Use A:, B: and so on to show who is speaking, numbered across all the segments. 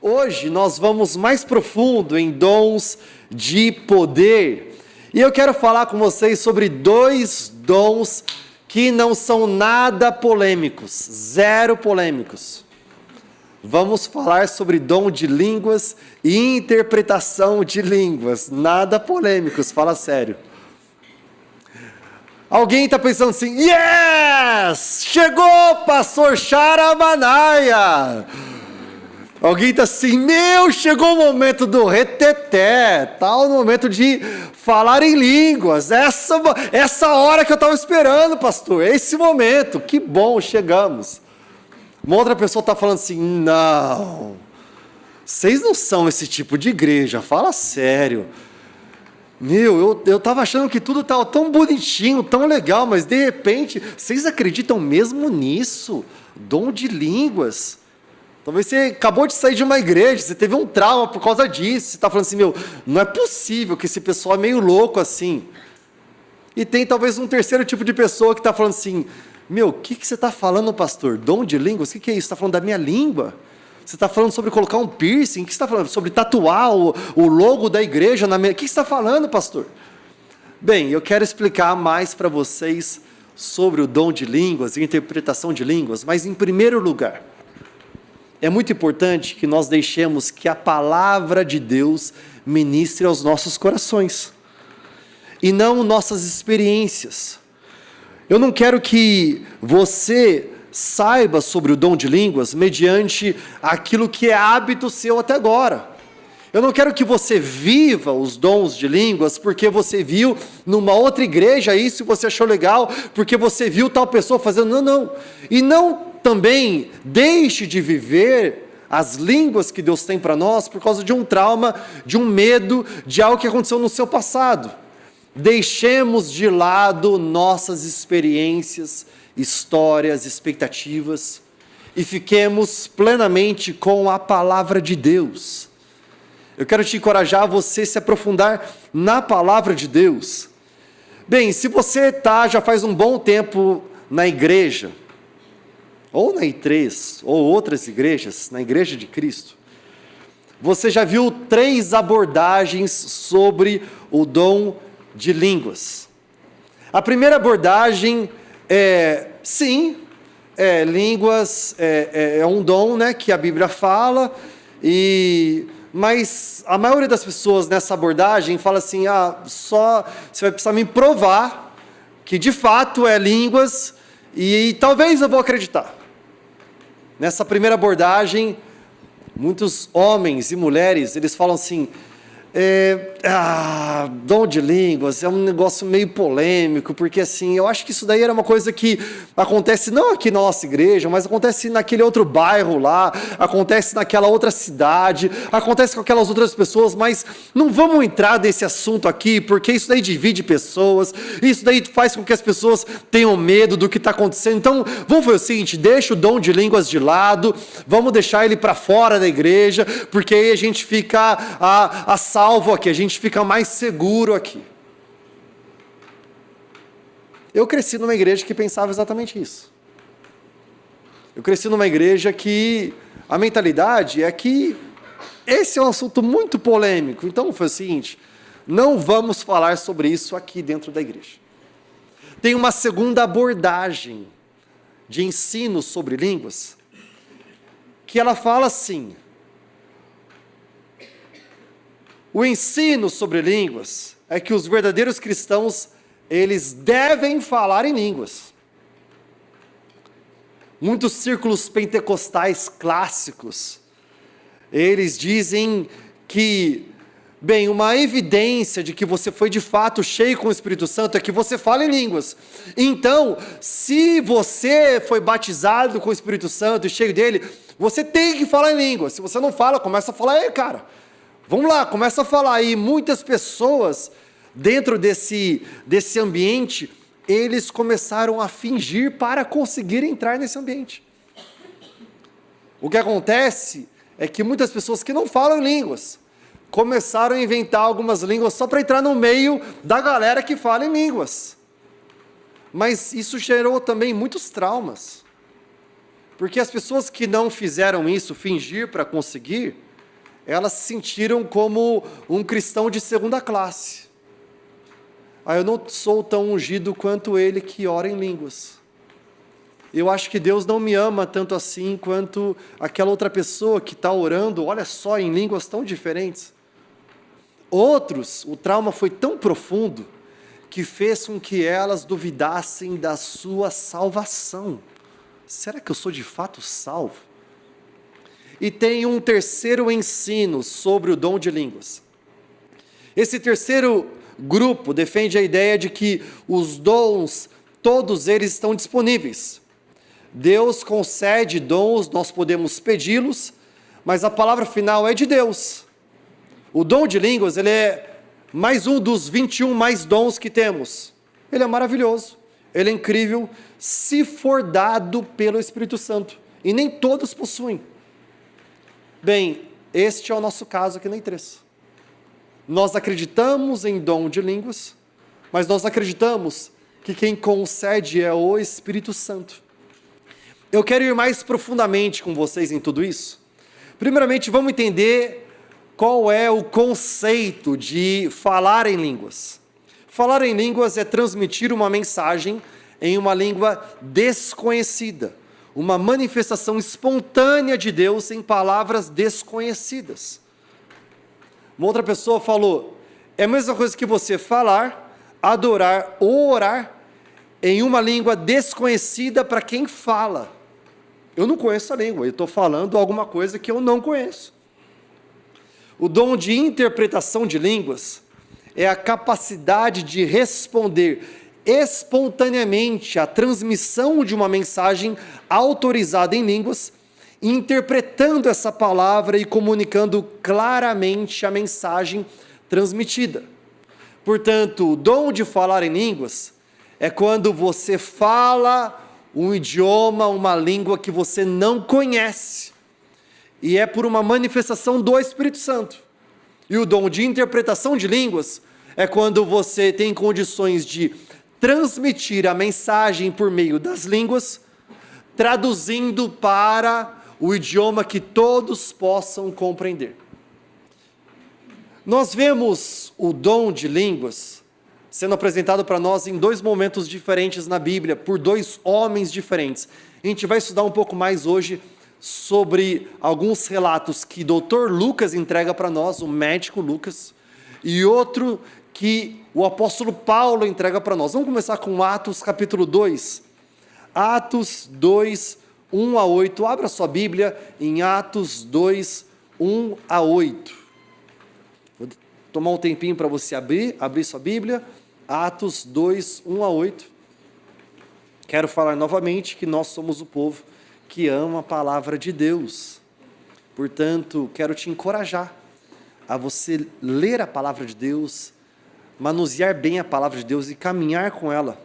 A: Hoje nós vamos mais profundo em dons de poder. E eu quero falar com vocês sobre dois dons que não são nada polêmicos, zero polêmicos. Vamos falar sobre dom de línguas e interpretação de línguas, nada polêmicos, fala sério. Alguém está pensando assim, yes! Chegou, pastor Charamanaia! Alguém está assim, chegou o momento do reteté, tal, o momento de falar em línguas, essa hora que eu estava esperando, pastor, esse momento, que bom, chegamos. Uma outra pessoa está falando assim, não, vocês não são esse tipo de igreja, fala sério. Eu estava achando que tudo estava tão bonitinho, tão legal, mas de repente, vocês acreditam mesmo nisso? Dom de línguas? Talvez você acabou de sair de uma igreja, você teve um trauma por causa disso, você está falando assim, não é possível que esse pessoal é meio louco assim. E tem talvez um terceiro tipo de pessoa que está falando assim, o que você está falando, pastor? Dom de línguas? O que é isso? Você está falando da minha língua? Você está falando sobre colocar um piercing? O que você está falando? Sobre tatuar o logo da igreja na minha... O que você está falando, pastor? Bem, eu quero explicar mais para vocês sobre o dom de línguas e interpretação de línguas, mas em primeiro lugar, é muito importante que nós deixemos que a palavra de Deus ministre aos nossos corações, e não nossas experiências. Eu não quero que você saiba sobre o dom de línguas mediante aquilo que é hábito seu até agora. Eu não quero que você viva os dons de línguas porque você viu numa outra igreja isso e você achou legal, porque você viu tal pessoa fazendo, não. E não também deixe de viver as línguas que Deus tem para nós por causa de um trauma, de um medo, de algo que aconteceu no seu passado. Deixemos de lado nossas experiências, histórias, expectativas e fiquemos plenamente com a palavra de Deus. Eu quero te encorajar a você se aprofundar na palavra de Deus. Bem, se você já faz um bom tempo na igreja, ou na I3, ou outras igrejas, na Igreja de Cristo, você já viu 3 abordagens sobre o dom de línguas. A primeira abordagem línguas é um dom, né, que a Bíblia fala, mas a maioria das pessoas nessa abordagem fala assim, só você vai precisar me provar que de fato é línguas e talvez eu vou acreditar. Nessa primeira abordagem, muitos homens e mulheres, eles falam assim, dom de línguas é um negócio meio polêmico, porque assim, eu acho que isso daí era uma coisa que acontece não aqui na nossa igreja, mas acontece naquele outro bairro lá, acontece naquela outra cidade, acontece com aquelas outras pessoas, mas não vamos entrar nesse assunto aqui, porque isso daí divide pessoas, isso daí faz com que as pessoas tenham medo do que está acontecendo. Então, vamos fazer o seguinte, deixa o dom de línguas de lado, vamos deixar ele para fora da igreja, porque aí a gente fica a salvo aqui, a gente fica mais seguro aqui. Eu cresci numa igreja que pensava exatamente isso. Eu cresci numa igreja que a mentalidade é que esse é um assunto muito polêmico, então foi o seguinte, não vamos falar sobre isso aqui dentro da igreja. Tem uma segunda abordagem de ensino sobre línguas, que ela fala assim, o ensino sobre línguas é que os verdadeiros cristãos, eles devem falar em línguas. Muitos círculos pentecostais clássicos, eles dizem que, uma evidência de que você foi de fato cheio com o Espírito Santo é que você fala em línguas. Então, se você foi batizado com o Espírito Santo e cheio dele, você tem que falar em línguas. Se você não fala, começa a falar, cara. Vamos lá, começa a falar aí. Muitas pessoas dentro desse ambiente, eles começaram a fingir para conseguir entrar nesse ambiente. O que acontece é que muitas pessoas que não falam línguas, começaram a inventar algumas línguas só para entrar no meio da galera que fala em línguas. Mas isso gerou também muitos traumas. Porque as pessoas que não fizeram isso, fingir para conseguir, elas se sentiram como um cristão de segunda classe. Eu não sou tão ungido quanto ele que ora em línguas. Eu acho que Deus não me ama tanto assim quanto aquela outra pessoa que está orando, olha só, em línguas tão diferentes. Outros, o trauma foi tão profundo que fez com que elas duvidassem da sua salvação. Será que eu sou de fato salvo? E tem um terceiro ensino sobre o dom de línguas. Esse terceiro grupo defende a ideia de que os dons, todos eles estão disponíveis. Deus concede dons, nós podemos pedi-los, mas a palavra final é de Deus. O dom de línguas, ele é mais um dos 21 mais dons que temos. Ele é maravilhoso, ele é incrível, se for dado pelo Espírito Santo. E nem todos possuem. Bem, este é o nosso caso aqui na I3. Nós acreditamos em dom de línguas, mas nós acreditamos que quem concede é o Espírito Santo. Eu quero ir mais profundamente com vocês em tudo isso. Primeiramente, vamos entender qual é o conceito de falar em línguas. Falar em línguas é transmitir uma mensagem em uma língua desconhecida, uma manifestação espontânea de Deus em palavras desconhecidas. Uma outra pessoa falou, é a mesma coisa que você falar, adorar ou orar em uma língua desconhecida para quem fala. Eu não conheço a língua, eu estou falando alguma coisa que eu não conheço. O dom de interpretação de línguas é a capacidade de responder espontaneamente à transmissão de uma mensagem autorizada em línguas, interpretando essa palavra e comunicando claramente a mensagem transmitida. Portanto, o dom de falar em línguas é quando você fala um idioma, uma língua que você não conhece, e é por uma manifestação do Espírito Santo. E o dom de interpretação de línguas é quando você tem condições de transmitir a mensagem por meio das línguas, traduzindo para o idioma que todos possam compreender. Nós vemos o dom de línguas sendo apresentado para nós em dois momentos diferentes na Bíblia, por dois homens diferentes. A gente vai estudar um pouco mais hoje sobre alguns relatos que o Dr. Lucas entrega para nós, o médico Lucas, e outro que o apóstolo Paulo entrega para nós. Vamos começar com Atos capítulo 2. Atos 2, 1 a 8. Abra sua Bíblia em Atos 2, 1 a 8. Vou tomar um tempinho para você abrir sua Bíblia. Atos 2, 1 a 8. Quero falar novamente que nós somos o povo que ama a palavra de Deus. Portanto, quero te encorajar a você ler a palavra de Deus, manusear bem a palavra de Deus e caminhar com ela.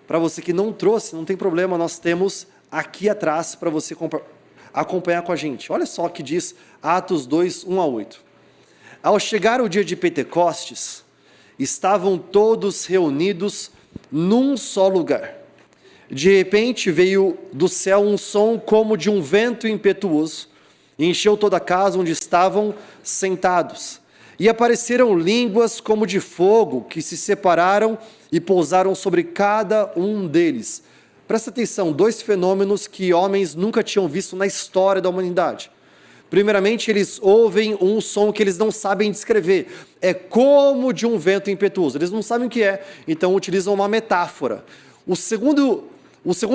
A: Para você que não trouxe, não tem problema, nós temos aqui atrás para você acompanhar com a gente. Olha só o que diz Atos 2, 1 a 8. Ao chegar o dia de Pentecostes, estavam todos reunidos num só lugar. De repente veio do céu um som como de um vento impetuoso, e encheu toda a casa onde estavam sentados. E apareceram línguas como de fogo, que se separaram e pousaram sobre cada um deles. Presta atenção, dois fenômenos que homens nunca tinham visto na história da humanidade. Primeiramente, eles ouvem um som que eles não sabem descrever. É como de um vento impetuoso. Eles não sabem o que é, então utilizam uma metáfora. O segundo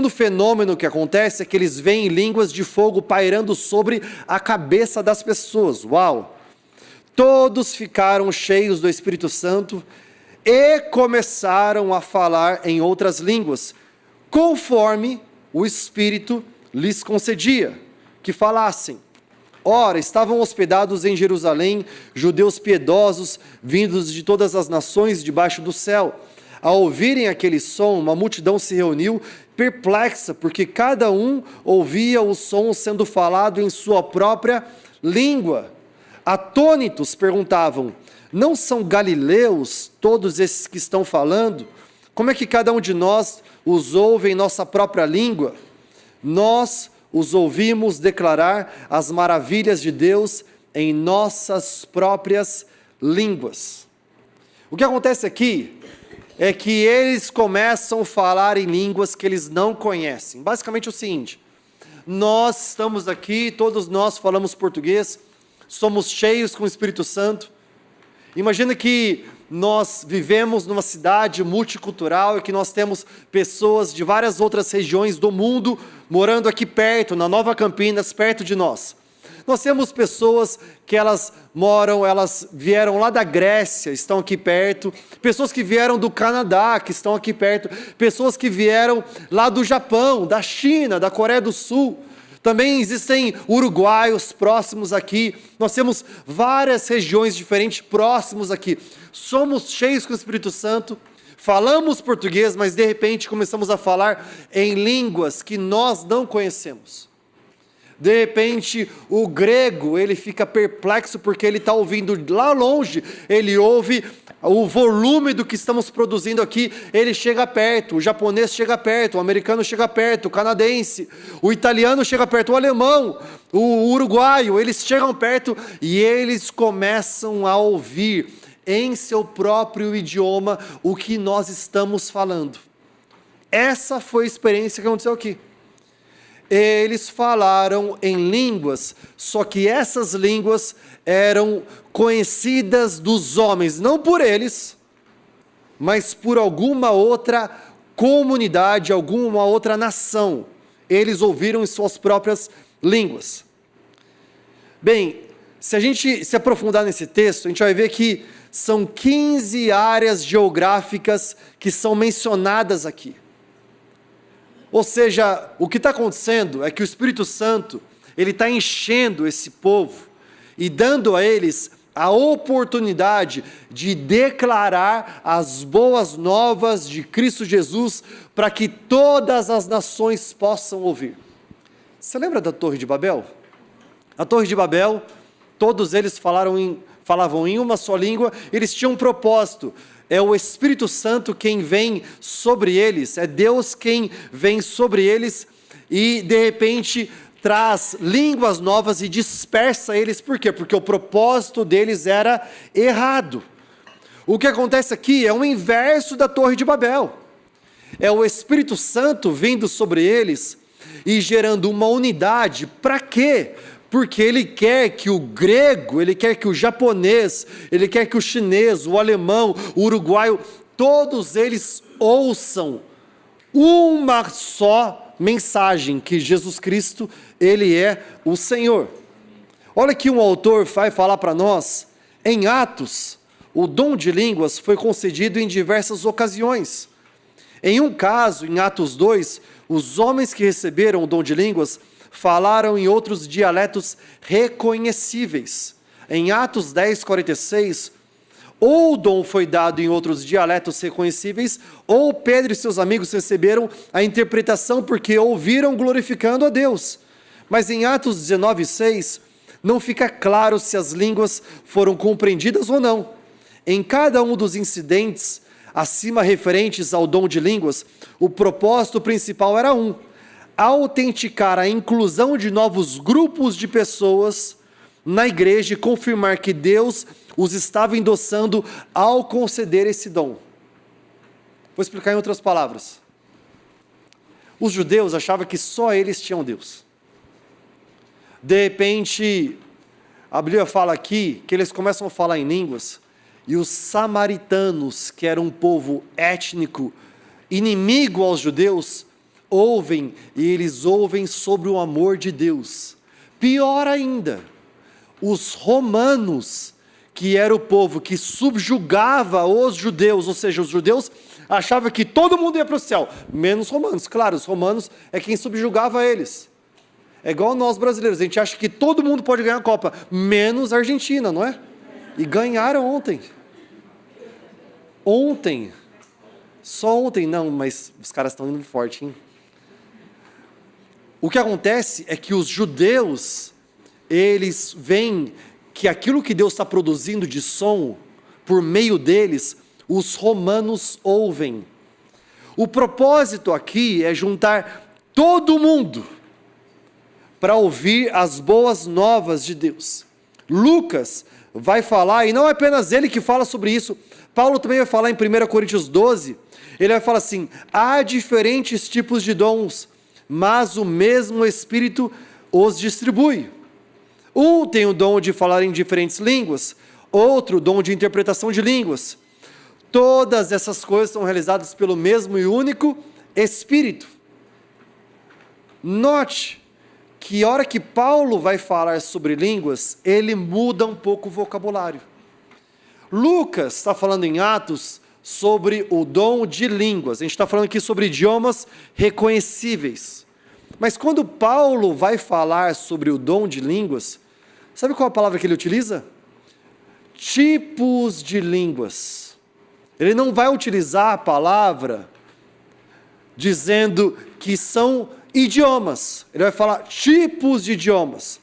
A: fenômeno que acontece é que eles veem línguas de fogo pairando sobre a cabeça das pessoas. Uau! Todos ficaram cheios do Espírito Santo e começaram a falar em outras línguas, conforme o Espírito lhes concedia que falassem. Ora, estavam hospedados em Jerusalém judeus piedosos, vindos de todas as nações debaixo do céu. Ao ouvirem aquele som, uma multidão se reuniu, perplexa, porque cada um ouvia o som sendo falado em sua própria língua. Atônitos perguntavam, não são galileus todos esses que estão falando? Como é que cada um de nós os ouve em nossa própria língua? Nós os ouvimos declarar as maravilhas de Deus em nossas próprias línguas. O que acontece aqui é que eles começam a falar em línguas que eles não conhecem. Basicamente é o seguinte: nós estamos aqui, todos nós falamos português, somos cheios com o Espírito Santo. Imagina que nós vivemos numa cidade multicultural e que nós temos pessoas de várias outras regiões do mundo morando aqui perto, na Nova Campinas, perto de nós. Nós temos pessoas que elas vieram lá da Grécia, estão aqui perto, pessoas que vieram do Canadá, que estão aqui perto, pessoas que vieram lá do Japão, da China, da Coreia do Sul. Também existem uruguaios próximos aqui. Nós temos várias regiões diferentes próximos aqui. Somos cheios com o Espírito Santo, falamos português, mas de repente começamos a falar em línguas que nós não conhecemos. De repente o grego, ele fica perplexo porque ele está ouvindo lá longe, ele ouve o volume do que estamos produzindo aqui, ele chega perto, o japonês chega perto, o americano chega perto, o canadense, o italiano chega perto, o alemão, o uruguaio, eles chegam perto e eles começam a ouvir em seu próprio idioma o que nós estamos falando. Essa foi a experiência que aconteceu aqui. Eles falaram em línguas, só que essas línguas eram conhecidas dos homens, não por eles, mas por alguma outra comunidade, alguma outra nação. Eles ouviram em suas próprias línguas. Bem, se a gente se aprofundar nesse texto, a gente vai ver que são 15 áreas geográficas que são mencionadas aqui. Ou seja, o que está acontecendo é que o Espírito Santo, ele está enchendo esse povo e dando a eles a oportunidade de declarar as boas novas de Cristo Jesus para que todas as nações possam ouvir. Você lembra da Torre de Babel? A Torre de Babel, todos eles falavam em uma só língua, eles tinham um propósito. É o Espírito Santo quem vem sobre eles, é Deus quem vem sobre eles e de repente traz línguas novas e dispersa eles. Por quê? Porque o propósito deles era errado. O que acontece aqui é o inverso da Torre de Babel. É o Espírito Santo vindo sobre eles e gerando uma unidade. Para quê? Porque ele quer que o grego, ele quer que o japonês, ele quer que o chinês, o alemão, o uruguaio, todos eles ouçam uma só mensagem, que Jesus Cristo, ele é o Senhor. Olha que um autor vai falar para nós, em Atos, o dom de línguas foi concedido em diversas ocasiões. Em um caso, em Atos 2, os homens que receberam o dom de línguas falaram em outros dialetos reconhecíveis. Em Atos 10, 46, ou o dom foi dado em outros dialetos reconhecíveis, ou Pedro e seus amigos receberam a interpretação porque ouviram glorificando a Deus. Mas em Atos 19, 6, não fica claro se as línguas foram compreendidas ou não. Em cada um dos incidentes acima referentes ao dom de línguas, o propósito principal era autenticar a inclusão de novos grupos de pessoas na igreja e confirmar que Deus os estava endossando ao conceder esse dom. Vou explicar em outras palavras. Os judeus achavam que só eles tinham Deus. De repente, a Bíblia fala aqui que eles começam a falar em línguas e os samaritanos, que eram um povo étnico, inimigo aos judeus, ouvem, e eles ouvem sobre o amor de Deus. Pior ainda, os romanos, que era o povo que subjugava os judeus, ou seja, os judeus achavam que todo mundo ia para o céu, menos os romanos. Claro, os romanos é quem subjugava eles. É igual nós brasileiros, a gente acha que todo mundo pode ganhar a Copa, menos a Argentina, não é? E ganharam ontem. Só ontem não, mas os caras estão indo forte, hein? O que acontece é que os judeus, eles veem que aquilo que Deus está produzindo de som, por meio deles, os romanos ouvem. O propósito aqui é juntar todo mundo para ouvir as boas novas de Deus. Lucas vai falar, e não é apenas ele que fala sobre isso, Paulo também vai falar em 1 Coríntios 12, ele vai falar assim: há diferentes tipos de dons, mas o mesmo Espírito os distribui. Um tem o dom de falar em diferentes línguas, outro o dom de interpretação de línguas. Todas essas coisas são realizadas pelo mesmo e único Espírito. Note que a hora que Paulo vai falar sobre línguas, ele muda um pouco o vocabulário. Lucas está falando em Atos sobre o dom de línguas. A gente está falando aqui sobre idiomas reconhecíveis. Mas quando Paulo vai falar sobre o dom de línguas, sabe qual a palavra que ele utiliza? Tipos de línguas. Ele não vai utilizar a palavra dizendo que são idiomas. Ele vai falar tipos de idiomas.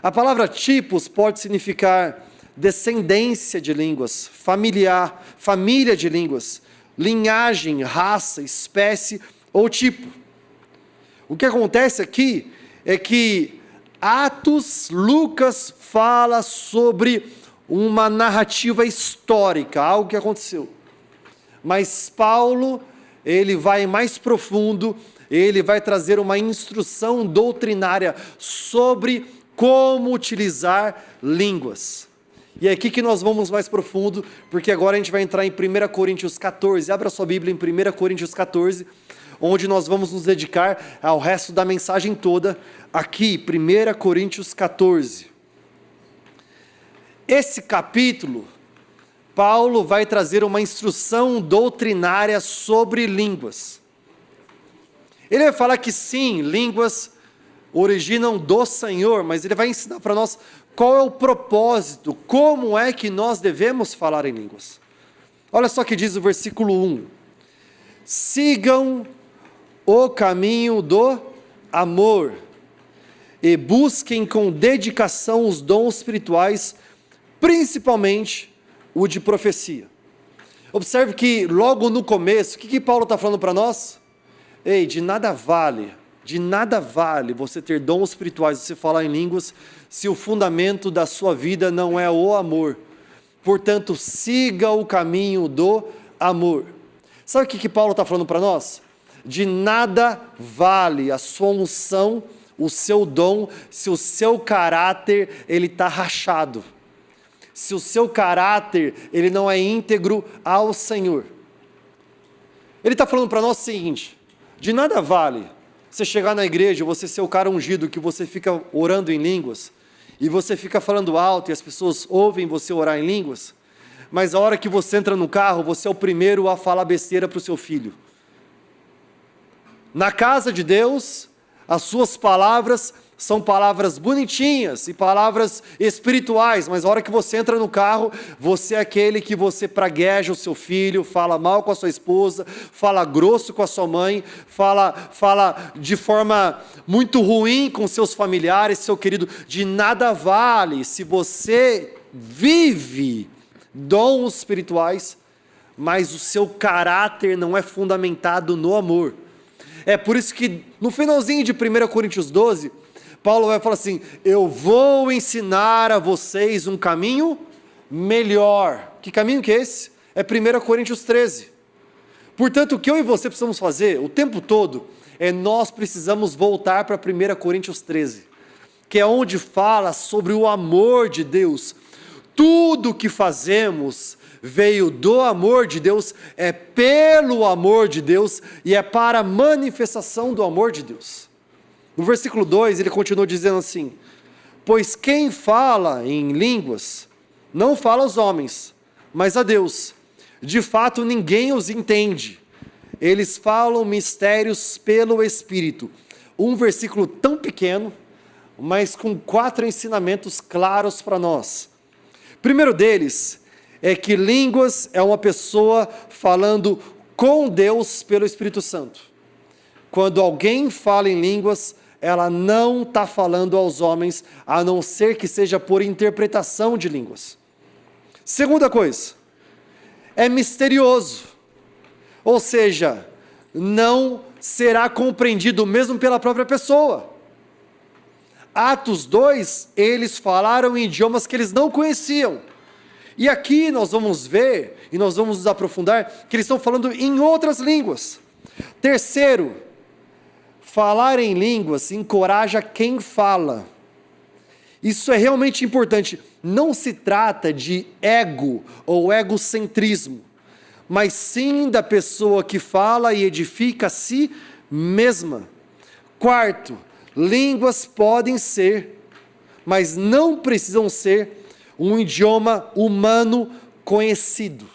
A: A palavra tipos pode significar descendência de línguas, família de línguas, linhagem, raça, espécie ou tipo. O que acontece aqui é que Lucas fala sobre uma narrativa histórica, algo que aconteceu. Mas Paulo, ele vai mais profundo, ele vai trazer uma instrução doutrinária sobre como utilizar línguas. E é aqui que nós vamos mais profundo, porque agora a gente vai entrar em 1 Coríntios 14, abra sua Bíblia em 1 Coríntios 14, onde nós vamos nos dedicar ao resto da mensagem toda, aqui, 1 Coríntios 14. Esse capítulo, Paulo vai trazer uma instrução doutrinária sobre línguas. Ele vai falar que sim, línguas originam do Senhor, mas ele vai ensinar para nós qual é o propósito, como é que nós devemos falar em línguas. Olha só o que diz o versículo 1. Sigam o caminho do amor e busquem com dedicação os dons espirituais, principalmente o de profecia. Observe que logo no começo, o que Paulo está falando para nós? Ei, de nada vale você ter dons espirituais, você falar em línguas, se o fundamento da sua vida não é o amor. Portanto, siga o caminho do amor. Sabe o que Paulo está falando para nós? De nada vale a sua unção, o seu dom, se o seu caráter ele está rachado. Se o seu caráter ele não é íntegro ao Senhor. Ele está falando para nós o seguinte: de nada vale você chegar na igreja, você ser o cara ungido, que você fica orando em línguas, e você fica falando alto, e as pessoas ouvem você orar em línguas, mas a hora que você entra no carro, você é o primeiro a falar besteira para o seu filho. Na casa de Deus, as suas palavras são palavras bonitinhas e palavras espirituais, mas a hora que você entra no carro, você é aquele que você pragueja o seu filho, fala mal com a sua esposa, fala grosso com a sua mãe, fala de forma muito ruim com seus familiares, seu querido. De nada vale se você vive dons espirituais, mas o seu caráter não é fundamentado no amor. É por isso que no finalzinho de 1 Coríntios 12, Paulo vai falar assim: eu vou ensinar a vocês um caminho melhor. Que caminho que é esse? É 1 Coríntios 13. Portanto, o que eu e você precisamos fazer o tempo todo, nós precisamos voltar para 1 Coríntios 13, que é onde fala sobre o amor de Deus. Tudo que fazemos veio do amor de Deus, é pelo amor de Deus, e é para a manifestação do amor de Deus. No versículo 2, ele continua dizendo assim: pois quem fala em línguas, não fala aos homens, mas a Deus. De fato, ninguém os entende. Eles falam mistérios pelo Espírito. Um versículo tão pequeno, mas com 4 ensinamentos claros para nós. Primeiro deles, é que línguas é uma pessoa falando com Deus pelo Espírito Santo. Quando alguém fala em línguas, ela não está falando aos homens, a não ser que seja por interpretação de línguas. Segunda coisa, é misterioso, ou seja, não será compreendido mesmo pela própria pessoa. Atos 2, eles falaram em idiomas que eles não conheciam. E aqui nós vamos ver, e nós vamos nos aprofundar, que eles estão falando em outras línguas. Terceiro, falar em línguas encoraja quem fala. Isso é realmente importante. Não se trata de ego ou egocentrismo, mas sim da pessoa que fala e edifica a si mesma. Quarto, línguas podem ser, mas não precisam ser, um idioma humano conhecido.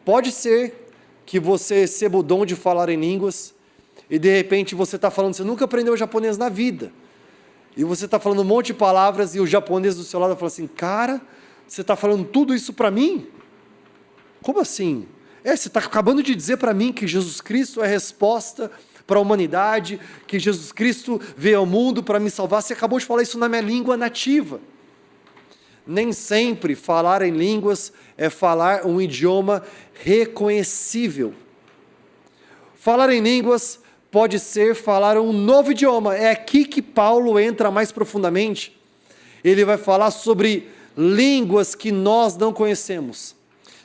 A: Pode ser que você receba o dom de falar em línguas, e de repente você está falando, você nunca aprendeu japonês na vida, e você está falando um monte de palavras, e o japonês do seu lado fala assim, cara, você está falando tudo isso para mim? Como assim? Você está acabando de dizer para mim que Jesus Cristo é a resposta para a humanidade, que Jesus Cristo veio ao mundo para me salvar, você acabou de falar isso na minha língua nativa. Nem sempre falar em línguas é falar um idioma reconhecível. Falar em línguas pode ser falar um novo idioma. É aqui que Paulo entra mais profundamente. Ele vai falar sobre línguas que nós não conhecemos.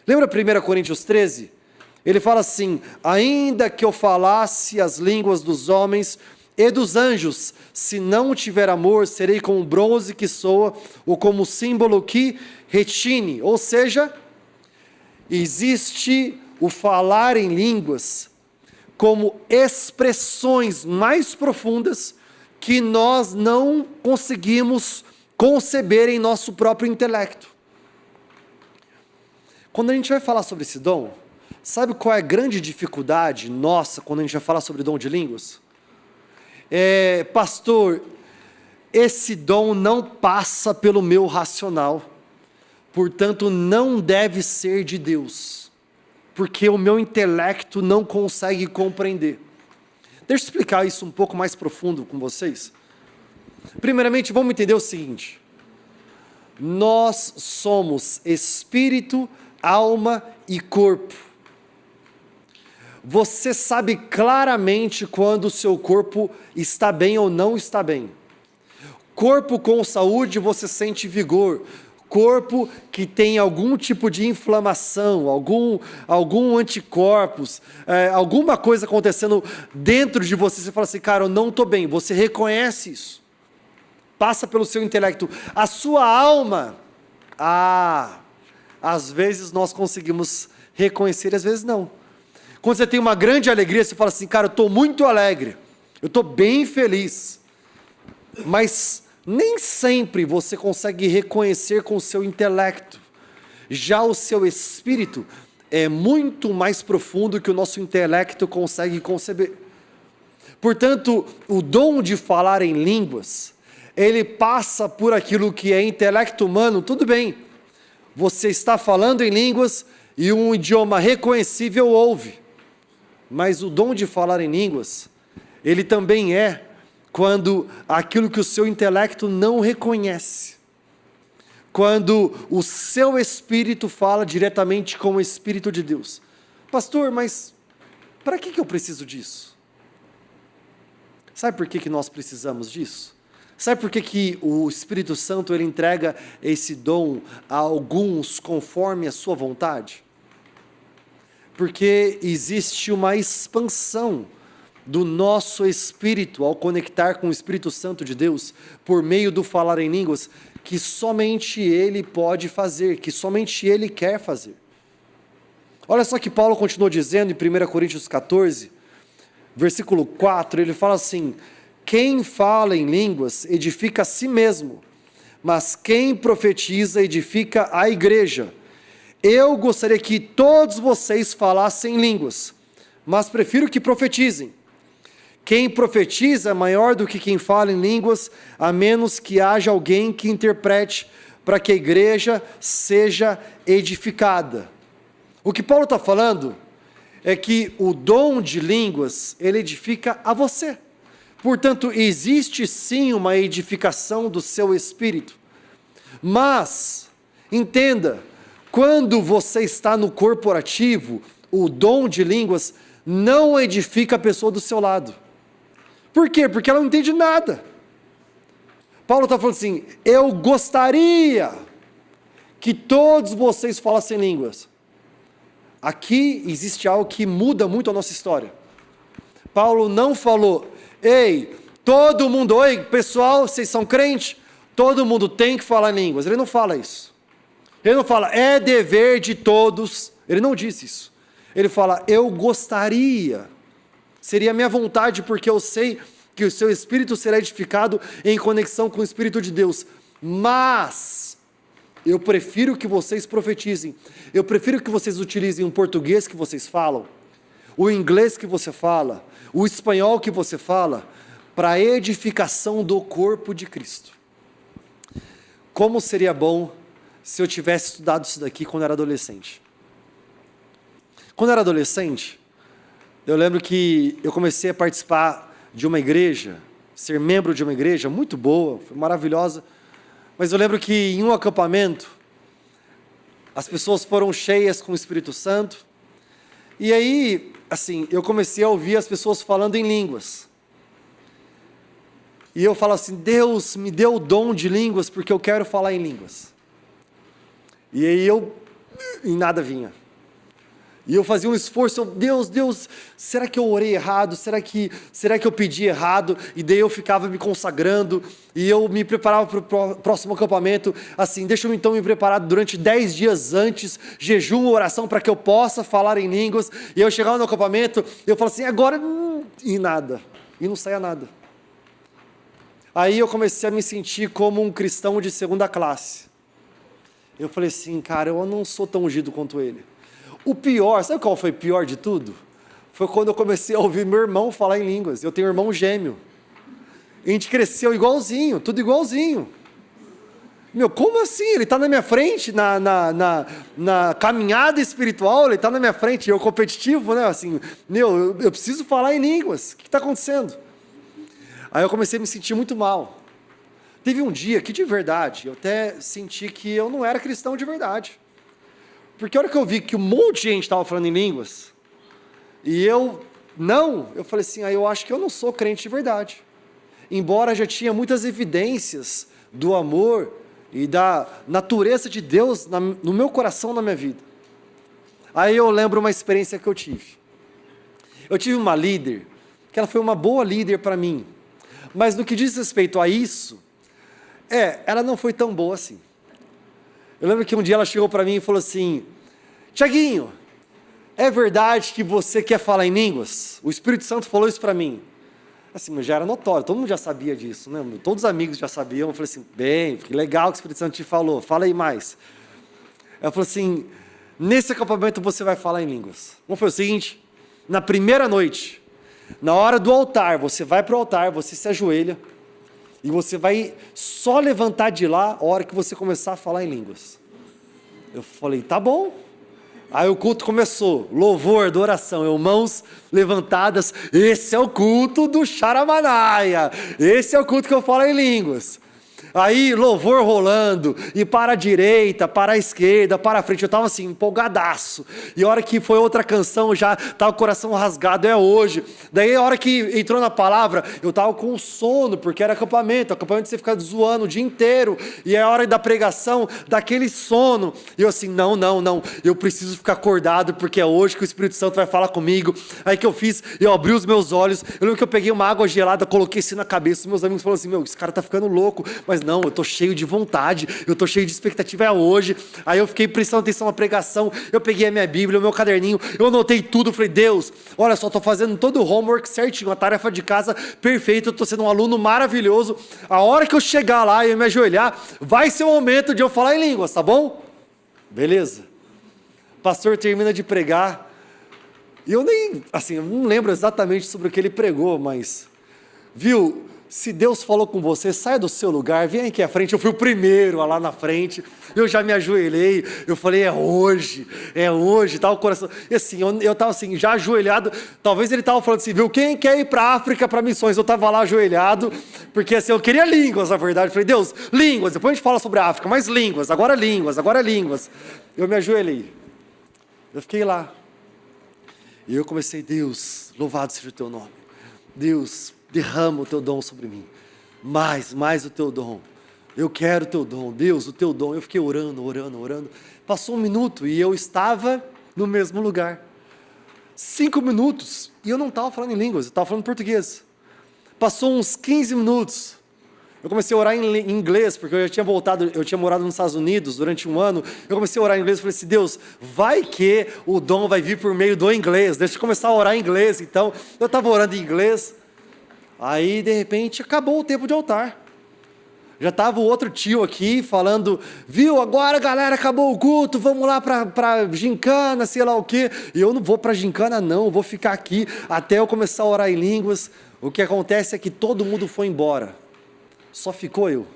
A: Lembra 1 Coríntios 13? Ele fala assim, ainda que eu falasse as línguas dos homens e dos anjos, se não tiver amor, serei como bronze que soa, ou como símbolo que retine. Ou seja, existe o falar em línguas como expressões mais profundas que nós não conseguimos conceber em nosso próprio intelecto. Quando a gente vai falar sobre esse dom, sabe qual é a grande dificuldade nossa quando a gente vai falar sobre dom de línguas? Pastor, esse dom não passa pelo meu racional, portanto não deve ser de Deus, porque o meu intelecto não consegue compreender. Deixa eu explicar isso um pouco mais profundo com vocês. Primeiramente, vamos entender o seguinte: nós somos espírito, alma e corpo. Você sabe claramente quando o seu corpo está bem ou não está bem. Corpo com saúde, você sente vigor. Corpo que tem algum tipo de inflamação, algum anticorpos, alguma coisa acontecendo dentro de você, você fala assim, cara, eu não estou bem. Você reconhece isso. Passa pelo seu intelecto. A sua alma, às vezes nós conseguimos reconhecer, às vezes não. Quando você tem uma grande alegria, você fala assim, cara, eu estou muito alegre, eu estou bem feliz. Mas nem sempre você consegue reconhecer com o seu intelecto. Já o seu espírito é muito mais profundo que o nosso intelecto consegue conceber. Portanto, o dom de falar em línguas, ele passa por aquilo que é intelecto humano, tudo bem. Você está falando em línguas e um idioma reconhecível ouve. Mas o dom de falar em línguas, ele também é quando aquilo que o seu intelecto não reconhece. Quando o seu espírito fala diretamente com o Espírito de Deus. Pastor, mas para que eu preciso disso? Sabe por que nós precisamos disso? Sabe por que o Espírito Santo ele entrega esse dom a alguns conforme a sua vontade? Porque existe uma expansão do nosso espírito ao conectar com o Espírito Santo de Deus por meio do falar em línguas que somente Ele pode fazer, que somente Ele quer fazer. Olha só que Paulo continuou dizendo em 1 Coríntios 14, versículo 4, ele fala assim, quem fala em línguas edifica a si mesmo, mas quem profetiza edifica a igreja. Eu gostaria que todos vocês falassem línguas, mas prefiro que profetizem. Quem profetiza é maior do que quem fala em línguas, a menos que haja alguém que interprete para que a igreja seja edificada. O que Paulo está falando é que o dom de línguas, ele edifica a você. Portanto, existe sim uma edificação do seu espírito. Mas, entenda, quando você está no corporativo, o dom de línguas não edifica a pessoa do seu lado. Por quê? Porque ela não entende nada. Paulo está falando assim, eu gostaria que todos vocês falassem línguas. Aqui existe algo que muda muito a nossa história. Paulo não falou, ei, todo mundo, oi pessoal, vocês são crentes? Todo mundo tem que falar línguas. Ele não fala isso. Ele não fala, é dever de todos. Ele não disse isso. Ele fala, eu gostaria. Seria a minha vontade, porque eu sei que o seu espírito será edificado em conexão com o Espírito de Deus. Mas eu prefiro que vocês profetizem. Eu prefiro que vocês utilizem o português que vocês falam, o inglês que você fala, o espanhol que você fala, para a edificação do corpo de Cristo. Como seria bom se eu tivesse estudado isso daqui quando era adolescente. Quando eu era adolescente, eu lembro que eu comecei a participar de uma igreja, ser membro de uma igreja muito boa, foi maravilhosa, mas eu lembro que em um acampamento, as pessoas foram cheias com o Espírito Santo, e aí, assim, eu comecei a ouvir as pessoas falando em línguas, e eu falo assim, Deus me deu o dom de línguas, porque eu quero falar em línguas, e aí e nada vinha. E eu fazia um esforço, Deus, será que eu orei errado? Será que eu pedi errado? E daí eu ficava me consagrando, e eu me preparava para o próximo acampamento, assim, deixa eu então me preparar durante 10 dias antes, jejum, oração, para que eu possa falar em línguas, e eu chegava no acampamento, e eu falava assim, agora, e nada, e não saía nada. Aí eu comecei a me sentir como um cristão de segunda classe. Eu falei assim, cara, eu não sou tão ungido quanto ele. O pior, sabe qual foi o pior de tudo? Foi quando eu comecei a ouvir meu irmão falar em línguas. Eu tenho um irmão gêmeo. A gente cresceu igualzinho, tudo igualzinho. Meu, como assim? Ele está na minha frente, na caminhada espiritual, ele está na minha frente, eu competitivo, né? Assim, eu preciso falar em línguas. O que está acontecendo? Aí eu comecei a me sentir muito mal. Teve um dia que, de verdade, eu até senti que eu não era cristão de verdade. Porque a hora que eu vi que um monte de gente estava falando em línguas, e eu falei assim, eu acho que eu não sou crente de verdade. Embora já tinha muitas evidências do amor e da natureza de Deus no meu coração, na minha vida. Aí eu lembro uma experiência que eu tive. Eu tive uma líder, que ela foi uma boa líder para mim, mas no que diz respeito a isso, ela não foi tão boa assim. Eu lembro que um dia ela chegou para mim e falou assim, Tiaguinho, é verdade que você quer falar em línguas? O Espírito Santo falou isso para mim. Assim, mas já era notório, todo mundo já sabia disso, né? Todos os amigos já sabiam. Eu falei assim, bem, que legal que o Espírito Santo te falou, fala aí mais. Ela falou assim, nesse acampamento você vai falar em línguas. Vamos fazer o seguinte, na primeira noite, na hora do altar, você vai para o altar, você se ajoelha, e você vai só levantar de lá a hora que você começar a falar em línguas. Eu falei, tá bom. Aí o culto começou, louvor, adoração, mãos levantadas, esse é o culto do Charamanaia, esse é o culto que eu falo em línguas. Aí louvor rolando, e para a direita, para a esquerda, para a frente, eu estava assim, empolgadaço, e a hora que foi outra canção, já estava o coração rasgado, é hoje. Daí a hora que entrou na palavra, eu estava com sono, porque era acampamento você fica zoando o dia inteiro, e a hora da pregação, daquele sono, e eu assim, não, eu preciso ficar acordado, porque é hoje que o Espírito Santo vai falar comigo. Aí que eu fiz, eu abri os meus olhos, eu lembro que eu peguei uma água gelada, coloquei assim na cabeça, os meus amigos falaram assim, esse cara tá ficando louco, mas não, eu estou cheio de vontade, eu estou cheio de expectativa, é hoje. Aí eu fiquei prestando atenção na pregação, eu peguei a minha Bíblia, o meu caderninho, eu anotei tudo, falei, Deus, olha só, estou fazendo todo o homework certinho, a tarefa de casa perfeita, eu estou sendo um aluno maravilhoso, a hora que eu chegar lá e eu me ajoelhar, vai ser o momento de eu falar em línguas, tá bom? Beleza. O pastor termina de pregar, e eu eu não lembro exatamente sobre o que ele pregou, mas, viu, se Deus falou com você, sai do seu lugar, vem aqui à frente. Eu fui o primeiro lá na frente, eu já me ajoelhei, eu falei, é hoje, tá o coração, e assim, eu estava assim, já ajoelhado, talvez ele estava falando assim, viu, quem quer ir para a África para missões? Eu estava lá ajoelhado, porque assim, eu queria línguas, na verdade, eu falei, Deus, línguas, depois a gente fala sobre a África, mas línguas, agora línguas, eu me ajoelhei, eu fiquei lá, e eu comecei, Deus, louvado seja o teu nome, Deus, derrama o teu dom sobre mim. mais o teu dom. Eu quero o teu dom, Deus, o teu dom. Eu fiquei orando. Passou 1 minuto e eu estava no mesmo lugar. 5 minutos e eu não estava falando em línguas, eu estava falando português. Passou uns 15 minutos. Eu comecei a orar em inglês, porque eu já tinha voltado, eu tinha morado nos Estados Unidos durante 1 ano. Eu comecei a orar em inglês e falei assim, Deus, vai que o dom vai vir por meio do inglês. Deixa eu começar a orar em inglês. Então, eu estava orando em inglês. Aí, de repente, acabou o tempo de altar. Já estava o outro tio aqui falando, viu, agora galera, acabou o culto, vamos lá para gincana, sei lá o quê. E eu não vou para gincana não, eu vou ficar aqui até eu começar a orar em línguas. O que acontece é que todo mundo foi embora, só ficou eu.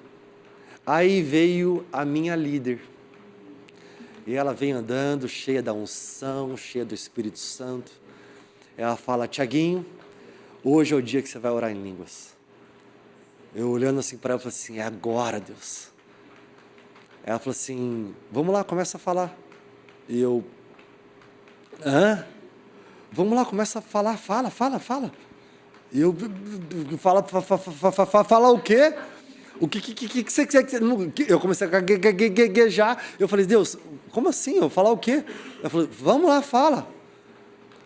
A: Aí veio a minha líder. E ela vem andando, cheia da unção, cheia do Espírito Santo. Ela fala, Tiaguinho, hoje é o dia que você vai orar em línguas. Eu olhando assim para ela, falei assim, é agora, Deus. Ela falou assim, vamos lá, começa a falar. E eu, vamos lá, começa a falar, fala. E eu, fala o quê? O que você quer? Eu comecei a gaguejar. Eu falei, Deus, como assim? Eu falar o quê? Ela falou, vamos lá, fala.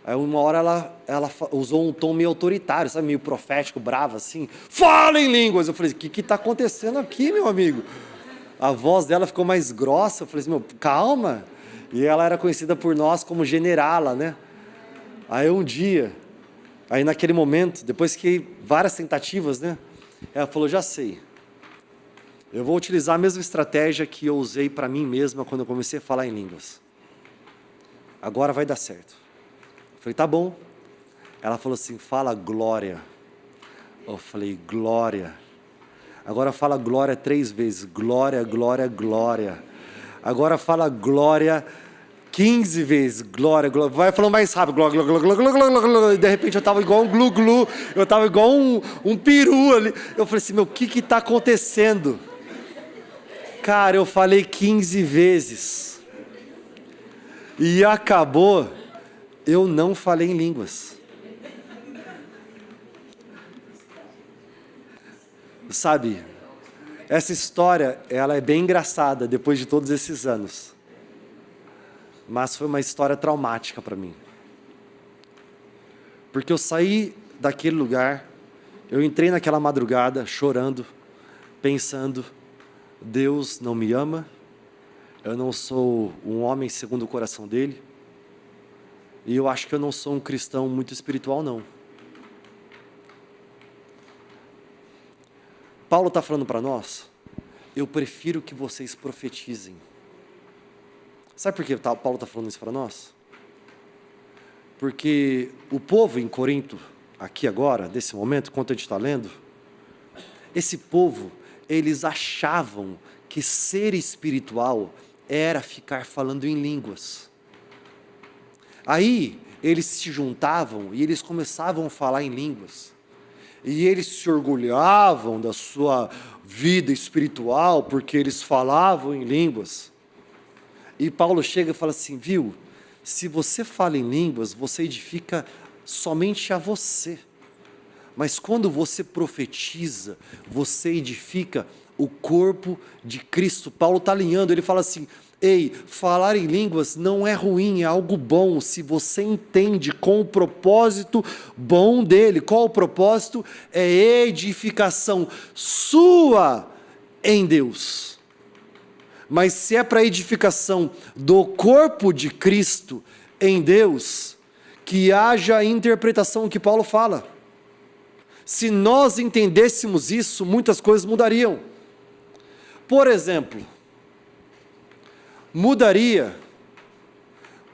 A: Aí uma hora ela usou um tom meio autoritário, sabe, meio profético, bravo assim. Fala em línguas! Eu falei, o que está acontecendo aqui, meu amigo? A voz dela ficou mais grossa. Eu falei assim, calma. E ela era conhecida por nós como generala, né? Aí um dia, aí naquele momento, depois que várias tentativas, né? Ela falou, já sei. Eu vou utilizar a mesma estratégia que eu usei para mim mesma quando eu comecei a falar em línguas. Agora vai dar certo. Eu falei, tá bom. Ela falou assim, fala glória. Eu falei, glória. Agora fala glória 3 vezes. Glória, glória, glória. Agora fala glória 15 vezes. Glória, glória. Vai falando mais rápido. Glória, glória, glória, glória, glória, glória. E de repente eu estava igual um glu-glu. Eu estava igual um peru ali. Eu falei assim, o que está acontecendo? Cara, eu falei 15 vezes. E acabou. Eu não falei em línguas. Sabe, essa história, ela é bem engraçada depois de todos esses anos. Mas foi uma história traumática para mim. Porque eu saí daquele lugar, eu entrei naquela madrugada chorando, pensando, Deus não me ama, eu não sou um homem segundo o coração dele, e eu acho que eu não sou um cristão muito espiritual, não. Paulo está falando para nós, eu prefiro que vocês profetizem. Sabe por que Paulo está falando isso para nós? Porque o povo em Corinto, aqui agora, nesse momento, enquanto a gente está lendo, esse povo, eles achavam que ser espiritual era ficar falando em línguas. Aí, eles se juntavam e eles começavam a falar em línguas. E eles se orgulhavam da sua vida espiritual, porque eles falavam em línguas. E Paulo chega e fala assim, viu, se você fala em línguas, você edifica somente a você. Mas quando você profetiza, você edifica o corpo de Cristo. Paulo está alinhando, ele fala assim, ei, falar em línguas não é ruim, é algo bom, se você entende com o propósito bom dele. Qual o propósito? É edificação sua em Deus. Mas se é para edificação do corpo de Cristo em Deus, que haja a interpretação que Paulo fala. Se nós entendêssemos isso, muitas coisas mudariam. Por exemplo, mudaria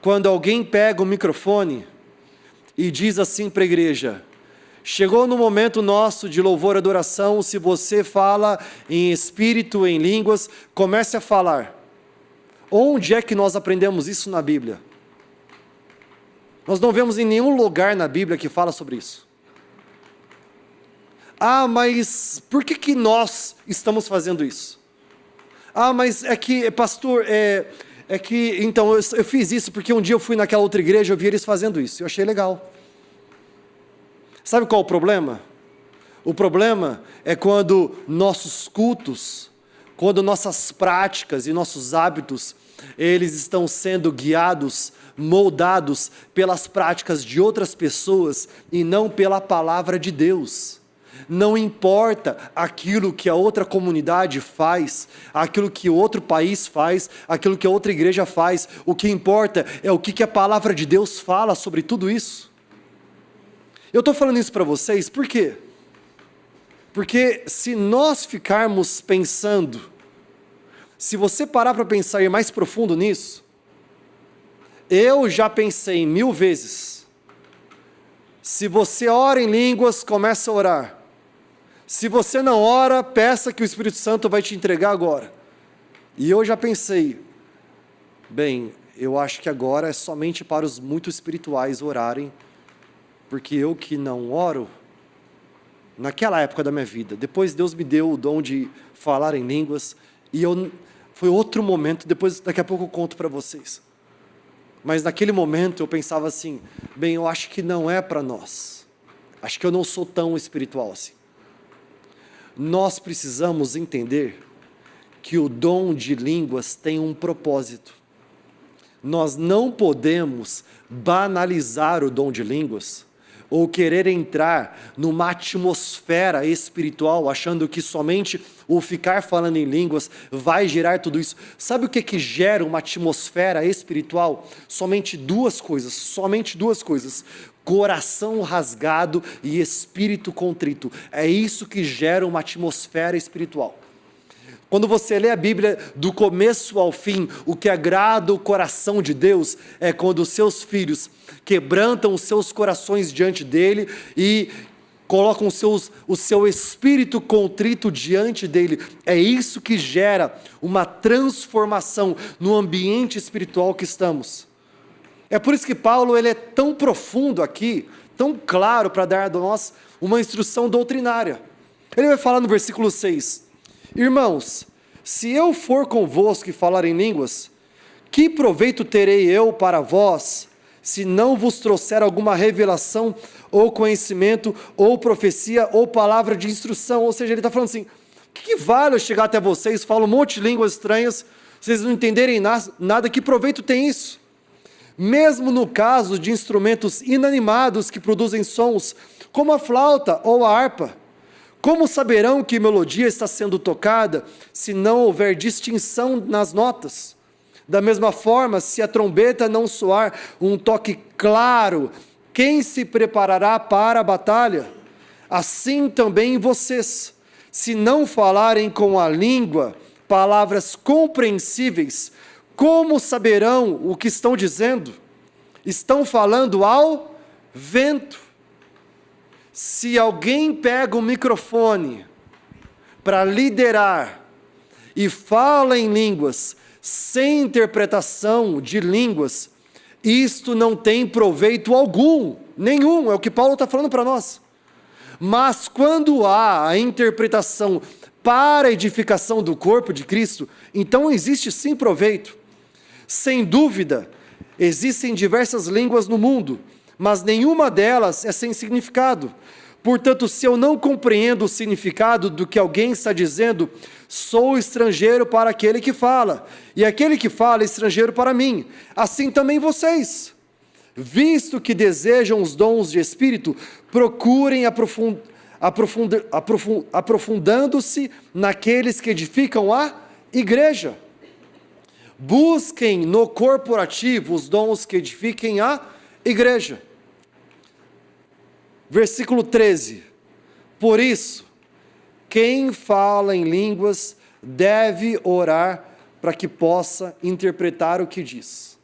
A: quando alguém pega o microfone e diz assim para a igreja, chegou no momento nosso de louvor e adoração, se você fala em espírito, em línguas, comece a falar. Onde é que nós aprendemos isso na Bíblia? Nós não vemos em nenhum lugar na Bíblia que fala sobre isso. Ah, mas por que nós estamos fazendo isso? Ah, mas é que, pastor, é que, então, eu fiz isso porque um dia eu fui naquela outra igreja, eu vi eles fazendo isso, eu achei legal. Sabe qual é o problema? O problema é quando nossos cultos, quando nossas práticas e nossos hábitos, eles estão sendo guiados, moldados pelas práticas de outras pessoas e não pela palavra de Deus. Não importa aquilo que a outra comunidade faz, aquilo que outro país faz, aquilo que a outra igreja faz, o que importa é o que a palavra de Deus fala sobre tudo isso. Eu estou falando isso para vocês, por quê? Porque se nós ficarmos pensando, se você parar para pensar e ir mais profundo nisso, eu já pensei 1000 vezes, se você ora em línguas, começa a orar. Se você não ora, peça que o Espírito Santo vai te entregar agora. E eu já pensei, bem, eu acho que agora é somente para os muito espirituais orarem, porque eu que não oro, naquela época da minha vida, depois Deus me deu o dom de falar em línguas, e foi outro momento, daqui a pouco eu conto para vocês. Mas naquele momento eu pensava assim, bem, eu acho que não é para nós, acho que eu não sou tão espiritual assim. Nós precisamos entender que o dom de línguas tem um propósito. Nós não podemos banalizar o dom de línguas, ou querer entrar numa atmosfera espiritual, achando que somente o ficar falando em línguas vai gerar tudo isso. Sabe o que gera uma atmosfera espiritual? Somente duas coisas. Coração rasgado e espírito contrito. É isso que gera uma atmosfera espiritual. Quando você lê a Bíblia do começo ao fim, o que agrada o coração de Deus é quando os seus filhos quebrantam os seus corações diante dele e colocam o seu espírito contrito diante dele. É isso que gera uma transformação no ambiente espiritual que estamos. É por isso que Paulo ele é tão profundo aqui, tão claro para dar a nós uma instrução doutrinária. Ele vai falar no versículo 6, irmãos, se eu for convosco e falar em línguas, que proveito terei eu para vós, se não vos trouxer alguma revelação, ou conhecimento, ou profecia, ou palavra de instrução? Ou seja, ele está falando assim, o que vale eu chegar até vocês, falo um monte de línguas estranhas, vocês não entenderem nada, que proveito tem isso? Mesmo no caso de instrumentos inanimados que produzem sons, como a flauta ou a harpa, como saberão que melodia está sendo tocada, se não houver distinção nas notas? Da mesma forma, se a trombeta não soar um toque claro, quem se preparará para a batalha? Assim também vocês, se não falarem com a língua, palavras compreensíveis, como saberão o que estão dizendo? Estão falando ao vento. Se alguém pega o microfone para liderar e fala em línguas, sem interpretação de línguas, isto não tem proveito algum, nenhum, é o que Paulo está falando para nós. Mas quando há a interpretação para a edificação do corpo de Cristo, então existe sim proveito. Sem dúvida, existem diversas línguas no mundo, mas nenhuma delas é sem significado. Portanto, se eu não compreendo o significado do que alguém está dizendo, sou estrangeiro para aquele que fala, e aquele que fala é estrangeiro para mim. Assim também vocês. Visto que desejam os dons de Espírito, procurem aprofundando-se naqueles que edificam a igreja. Busquem no corporativo os dons que edifiquem a igreja. Versículo 13. Por isso, quem fala em línguas deve orar para que possa interpretar o que diz.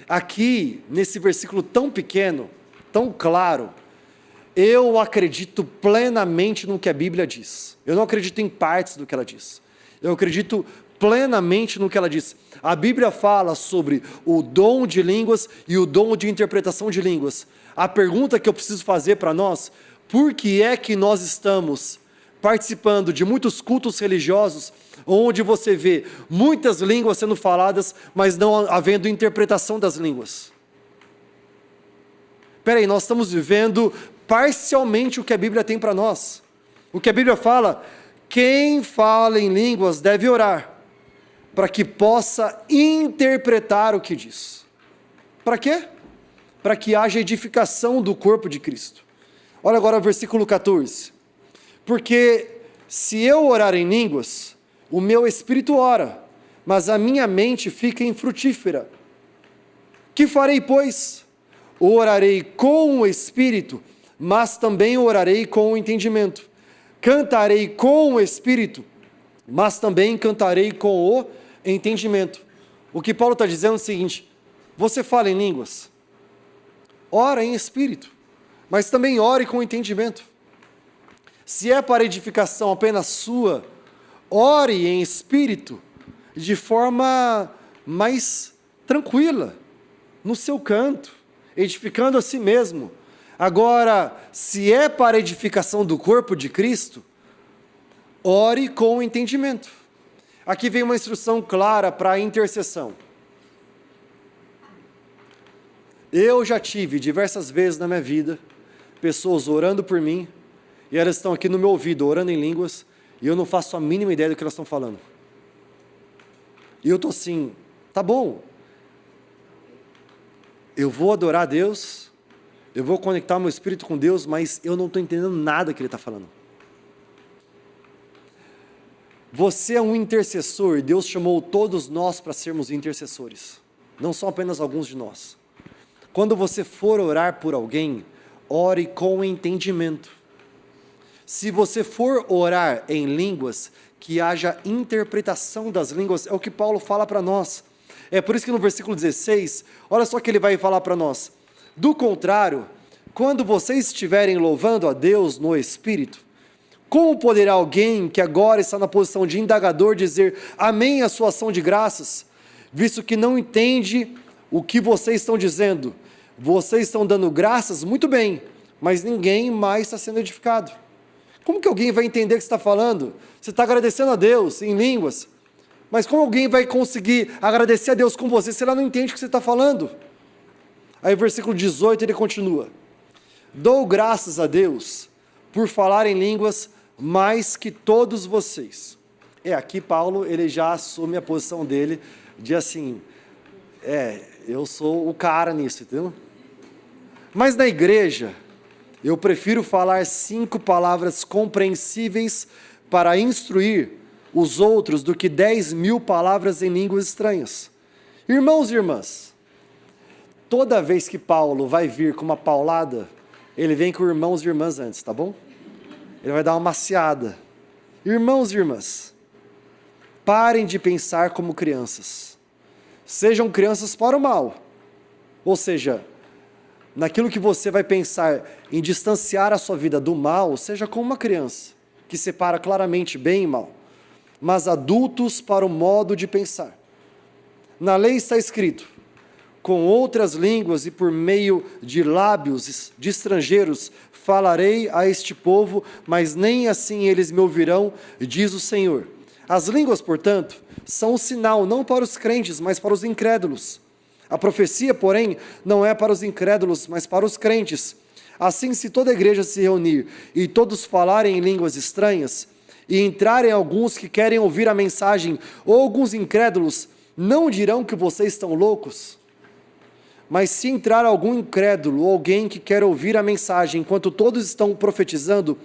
A: Aqui, nesse versículo tão pequeno, tão claro, eu acredito plenamente no que a Bíblia diz. Eu não acredito em partes do que ela diz. Eu acredito plenamente no que ela diz. A Bíblia fala sobre o dom de línguas e o dom de interpretação de línguas. A pergunta que eu preciso fazer para nós, por que é que nós estamos participando de muitos cultos religiosos, onde você vê muitas línguas sendo faladas, mas não havendo interpretação das línguas? Espera aí, nós estamos vivendo parcialmente o que a Bíblia tem para nós. O que a Bíblia fala, quem fala em línguas deve orar, para que possa interpretar o que diz. Para quê? Para que haja edificação do corpo de Cristo. Olha agora o versículo 14. Porque se eu orar em línguas, o meu espírito ora, mas a minha mente fica infrutífera. Que farei, pois? Orarei com o espírito, mas também orarei com o entendimento. Cantarei com o espírito, mas também cantarei com o entendimento. O que Paulo está dizendo é o seguinte: você fala em línguas, ora em espírito, mas também ore com entendimento. Se é para edificação apenas sua, ore em espírito, de forma mais tranquila, no seu canto, edificando a si mesmo. Agora, se é para edificação do corpo de Cristo, ore com entendimento. Aqui vem uma instrução clara para a intercessão. Eu já tive diversas vezes na minha vida, pessoas orando por mim, e elas estão aqui no meu ouvido, orando em línguas, e eu não faço a mínima ideia do que elas estão falando. E eu estou assim, tá bom, eu vou adorar a Deus, eu vou conectar meu espírito com Deus, mas eu não estou entendendo nada que Ele está falando. Você é um intercessor, Deus chamou todos nós para sermos intercessores, não são apenas alguns de nós. Quando você for orar por alguém, ore com entendimento. Se você for orar em línguas, que haja interpretação das línguas, é o que Paulo fala para nós. É por isso que no versículo 16, olha só o que ele vai falar para nós. Do contrário, quando vocês estiverem louvando a Deus no Espírito, como poderá alguém que agora está na posição de indagador dizer amém à sua ação de graças, visto que não entende o que vocês estão dizendo? Vocês estão dando graças, muito bem, mas ninguém mais está sendo edificado. Como que alguém vai entender o que você está falando? Você está agradecendo a Deus em línguas, mas como alguém vai conseguir agradecer a Deus com você se ela não entende o que você está falando? Aí o versículo 18 ele continua: dou graças a Deus por falar em línguas mais que todos vocês. Aqui Paulo ele já assume a posição dele de assim, eu sou o cara nisso, entendeu? Mas na igreja, eu prefiro falar 5 palavras compreensíveis para instruir os outros do que 10.000 palavras em línguas estranhas. Irmãos e irmãs, toda vez que Paulo vai vir com uma paulada, ele vem com irmãos e irmãs antes, tá bom? Ele vai dar uma maciada. Irmãos e irmãs, parem de pensar como crianças. Sejam crianças para o mal. Ou seja, naquilo que você vai pensar em distanciar a sua vida do mal, seja como uma criança, que separa claramente bem e mal. Mas adultos para o modo de pensar. Na lei está escrito: com outras línguas e por meio de lábios de estrangeiros falarei a este povo, mas nem assim eles me ouvirão, diz o Senhor. As línguas, portanto, são um sinal não para os crentes, mas para os incrédulos. A profecia, porém, não é para os incrédulos, mas para os crentes. Assim, se toda a igreja se reunir e todos falarem em línguas estranhas, e entrarem alguns que querem ouvir a mensagem, ou alguns incrédulos, não dirão que vocês estão loucos? Mas se entrar algum incrédulo, ou alguém que quer ouvir a mensagem, enquanto todos estão profetizando,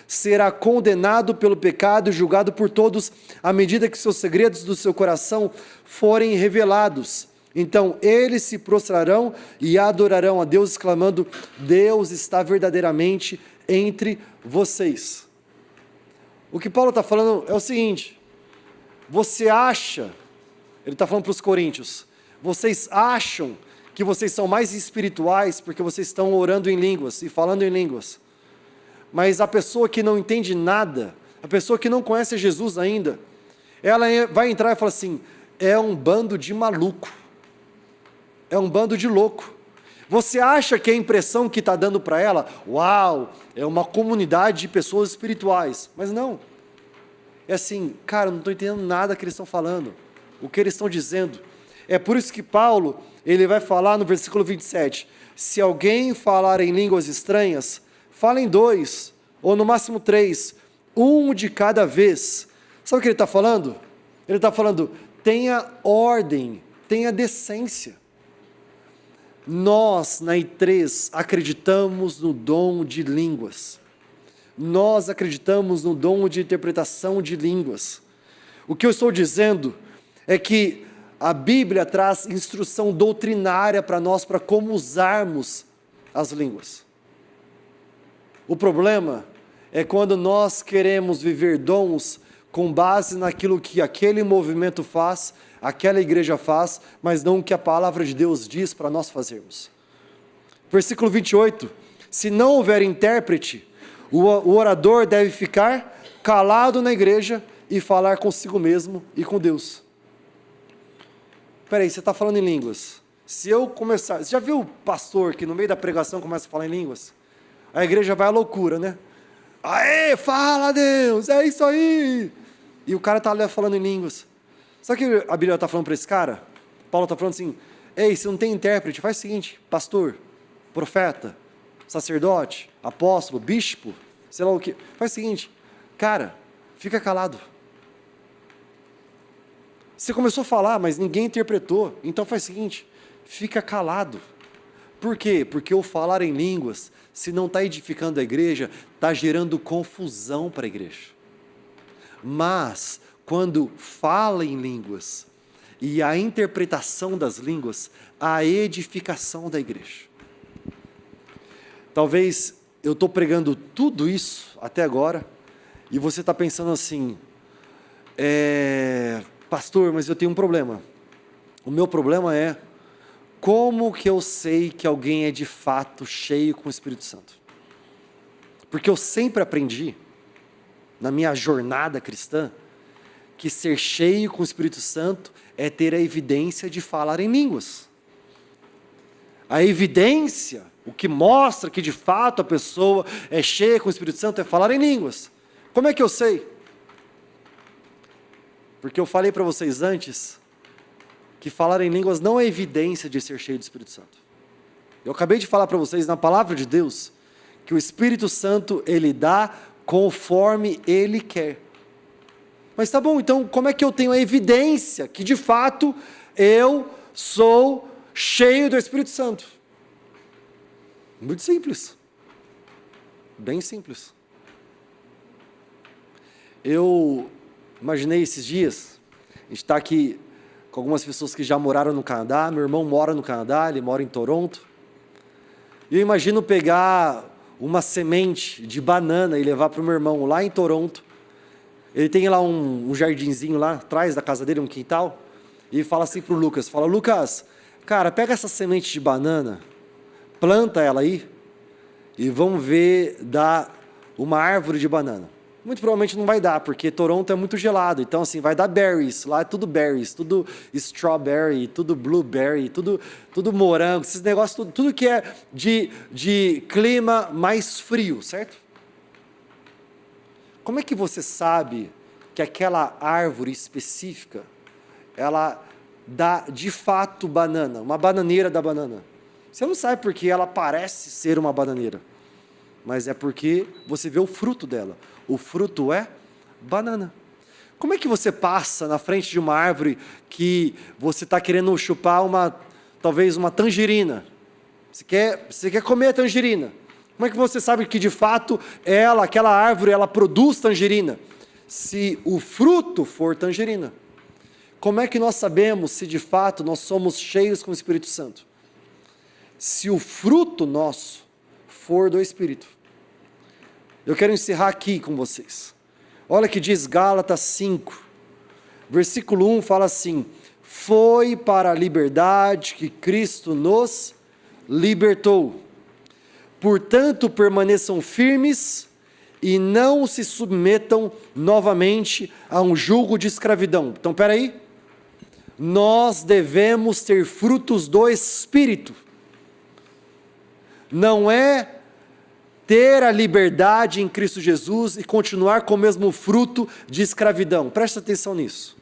A: será condenado pelo pecado e julgado por todos, à medida que seus segredos do seu coração forem revelados. Então eles se prostrarão e adorarão a Deus, exclamando: Deus está verdadeiramente entre vocês. O que Paulo está falando é o seguinte: você acha, ele está falando para os coríntios, vocês acham que vocês são mais espirituais porque vocês estão orando em línguas e falando em línguas, mas a pessoa que não entende nada, a pessoa que não conhece Jesus ainda, ela vai entrar e falar assim: é um bando de maluco, é um bando de louco. Você acha que a impressão que está dando para ela, uau, é uma comunidade de pessoas espirituais, mas não, é assim, cara, eu não estou entendendo nada que eles estão falando, o que eles estão dizendo. É por isso que Paulo, ele vai falar no versículo 27, se alguém falar em línguas estranhas, fala em 2, ou no máximo 3, um de cada vez. Sabe o que ele está falando? Ele está falando, tenha ordem, tenha decência. Nós, na I3, acreditamos no dom de línguas. Nós acreditamos no dom de interpretação de línguas. O que eu estou dizendo é que a Bíblia traz instrução doutrinária para nós, para como usarmos as línguas. O problema é quando nós queremos viver dons com base naquilo que aquele movimento faz, aquela igreja faz, mas não o que a palavra de Deus diz para nós fazermos. Versículo 28, se não houver intérprete, o orador deve ficar calado na igreja e falar consigo mesmo e com Deus. Espera aí, você está falando em línguas. Se eu começar... Você já viu o pastor que no meio da pregação começa a falar em línguas? A igreja vai à loucura, né? Aê, fala Deus, é isso aí! E o cara está ali falando em línguas. Sabe o que a Bíblia está falando para esse cara? Paulo está falando assim, ei, se não tem intérprete, faz o seguinte, pastor, profeta, sacerdote, apóstolo, bispo, sei lá o que, faz o seguinte, cara, fica calado. Você começou a falar, mas ninguém interpretou, então faz o seguinte, fica calado. Por quê? Porque o falar em línguas, se não está edificando a igreja, está gerando confusão para a igreja. Mas, quando fala em línguas, e a interpretação das línguas, a edificação da igreja. Talvez eu estou pregando tudo isso até agora, e você está pensando assim, pastor, mas eu tenho um problema. O meu problema é, como que eu sei que alguém é de fato cheio com o Espírito Santo? Porque eu sempre aprendi, na minha jornada cristã, que ser cheio com o Espírito Santo é ter a evidência de falar em línguas. A evidência, o que mostra que de fato a pessoa é cheia com o Espírito Santo é falar em línguas. Como é que eu sei? Porque eu falei para vocês antes que falar em línguas não é evidência de ser cheio do Espírito Santo. Eu acabei de falar para vocês na palavra de Deus que o Espírito Santo ele dá conforme ele quer. Mas tá bom, então como é que eu tenho a evidência que de fato eu sou cheio do Espírito Santo? Muito simples. Bem simples. Eu imaginei esses dias, a gente está aqui com algumas pessoas que já moraram no Canadá, meu irmão mora no Canadá, ele mora em Toronto, e eu imagino pegar uma semente de banana e levar para o meu irmão lá em Toronto, ele tem lá um jardinzinho lá atrás da casa dele, um quintal, e fala assim para o Lucas, fala, Lucas, cara, pega essa semente de banana, planta ela aí, e vamos ver dar uma árvore de banana. Muito provavelmente não vai dar, porque Toronto é muito gelado, então assim, vai dar berries, lá é tudo berries, tudo strawberry, tudo blueberry, tudo morango, esses negócios, tudo que é de clima mais frio, certo? Como é que você sabe que aquela árvore específica, ela dá de fato banana, uma bananeira da banana? Você não sabe porque ela parece ser uma bananeira, mas é porque você vê o fruto dela. O fruto é banana. Como é que você passa na frente de uma árvore que você está querendo chupar talvez uma tangerina? Você quer comer a tangerina. Como é que você sabe que de fato aquela árvore, ela produz tangerina? Se o fruto for tangerina. Como é que nós sabemos se de fato nós somos cheios com o Espírito Santo? Se o fruto nosso for do Espírito. Eu quero encerrar aqui com vocês. Olha que diz Gálatas 5, versículo 1 fala assim, foi para a liberdade que Cristo nos libertou. Portanto, permaneçam firmes e não se submetam novamente a um jugo de escravidão. Então, espera aí. Nós devemos ter frutos do Espírito. Não é ter a liberdade em Cristo Jesus e continuar com o mesmo fruto de escravidão. Presta atenção nisso.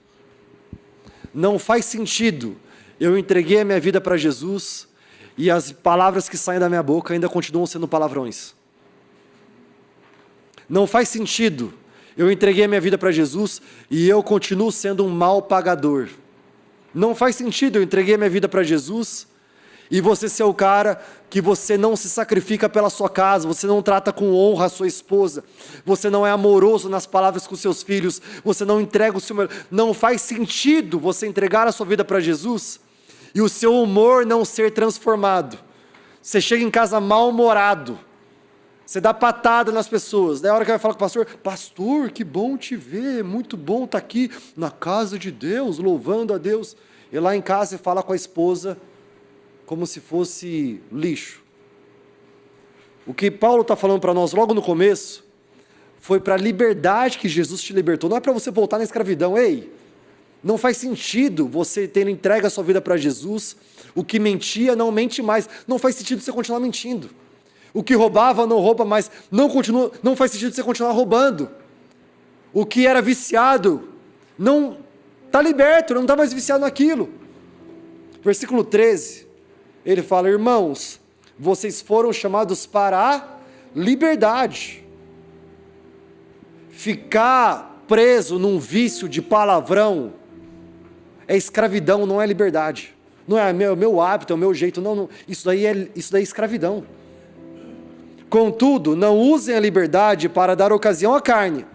A: Não faz sentido. Eu entreguei a minha vida para Jesus e as palavras que saem da minha boca ainda continuam sendo palavrões. Não faz sentido Eu entreguei a minha vida para Jesus e eu continuo sendo um mau pagador. Não faz sentido eu entreguei a minha vida para Jesus e você ser o cara que você não se sacrifica pela sua casa, você não trata com honra a sua esposa, você não é amoroso nas palavras com seus filhos, você não entrega o seu... Não faz sentido você entregar a sua vida para Jesus e o seu humor não ser transformado. Você chega em casa mal-humorado, você dá patada nas pessoas, daí a hora que vai falar com o pastor, pastor, que bom te ver, muito bom estar aqui na casa de Deus, louvando a Deus. E lá em casa você fala com a esposa como se fosse lixo. O que Paulo está falando para nós logo no começo, foi para a liberdade que Jesus te libertou, não é para você voltar na escravidão. Ei, não faz sentido você ter entregue a sua vida para Jesus, o que mentia não mente mais, não faz sentido você continuar mentindo. O que roubava não rouba mais, não faz sentido você continuar roubando. O que era viciado, não está liberto, não está mais viciado naquilo. Versículo 13, ele fala, irmãos, vocês foram chamados para a liberdade. Ficar preso num vício de palavrão é escravidão, não é liberdade. Não é meu hábito, é o meu jeito, não, isso daí é escravidão. Contudo, não usem a liberdade para dar ocasião à carne,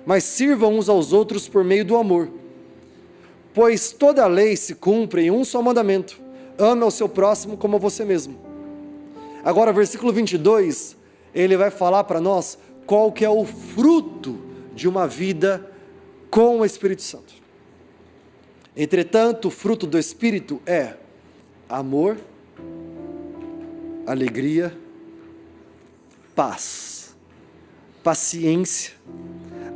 A: mas sirvam uns aos outros por meio do amor. Pois toda a lei se cumpre em um só mandamento: ame ao seu próximo como a você mesmo. Agora, versículo 22, ele vai falar para nós qual que é o fruto de uma vida com o Espírito Santo. Entretanto, o fruto do Espírito é amor, alegria, paz, paciência,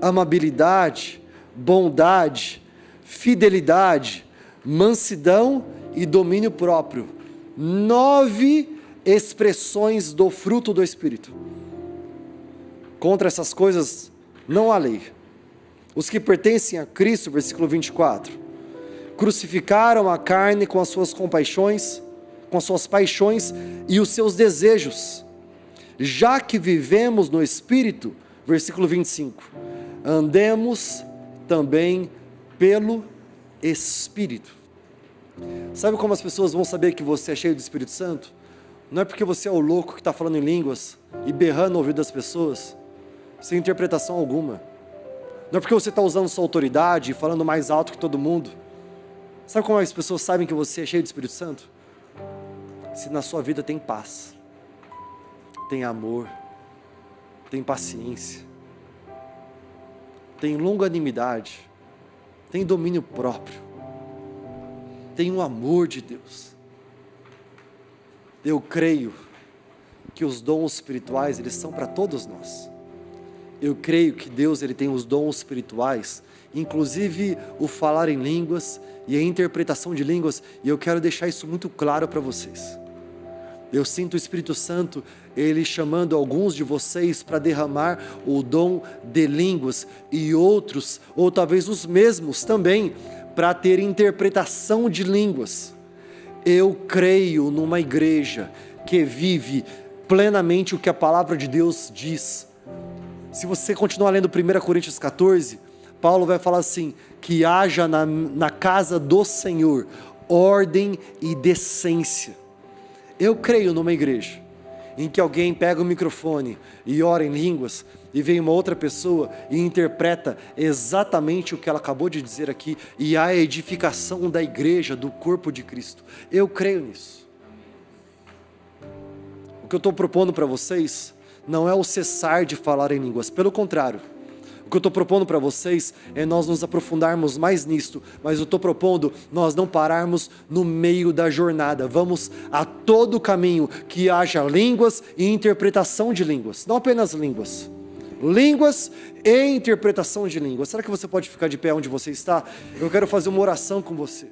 A: amabilidade, bondade, fidelidade, mansidão e domínio próprio. 9 expressões do fruto do Espírito. Contra essas coisas não há lei. Os que pertencem a Cristo, versículo 24, crucificaram a carne com as suas compaixões, com as suas paixões e os seus desejos. Já que vivemos no Espírito, versículo 25, andemos também pelo Espírito. Sabe como as pessoas vão saber que você é cheio do Espírito Santo? Não é porque você é o louco que está falando em línguas e berrando no ouvido das pessoas, sem interpretação alguma. Não é porque você está usando sua autoridade e falando mais alto que todo mundo. Sabe como as pessoas sabem que você é cheio do Espírito Santo? Se na sua vida tem paz, tem amor, tem paciência, tem longanimidade, tem domínio próprio, tem o amor de Deus. Eu creio que os dons espirituais, eles são para todos nós. Eu creio que Deus, ele tem os dons espirituais, inclusive o falar em línguas e a interpretação de línguas, e eu quero deixar isso muito claro para vocês. Eu sinto o Espírito Santo, ele chamando alguns de vocês para derramar o dom de línguas, e outros, ou talvez os mesmos também, para ter interpretação de línguas. Eu creio numa igreja que vive plenamente o que a palavra de Deus diz. Se você continuar lendo 1 Coríntios 14, Paulo vai falar assim, que haja na casa do Senhor ordem e decência. Eu creio numa igreja em que alguém pega o microfone e ora em línguas, e vem uma outra pessoa e interpreta exatamente o que ela acabou de dizer aqui, e há a edificação da igreja, do corpo de Cristo. Eu creio nisso. O que eu estou propondo para vocês não é o cessar de falar em línguas, pelo contrário. O que eu estou propondo para vocês é nós nos aprofundarmos mais nisto, mas eu estou propondo nós não pararmos no meio da jornada. Vamos a todo o caminho que haja línguas e interpretação de línguas, não apenas línguas. Línguas e interpretação de línguas. Será que você pode ficar de pé onde você está? Eu quero fazer uma oração com você.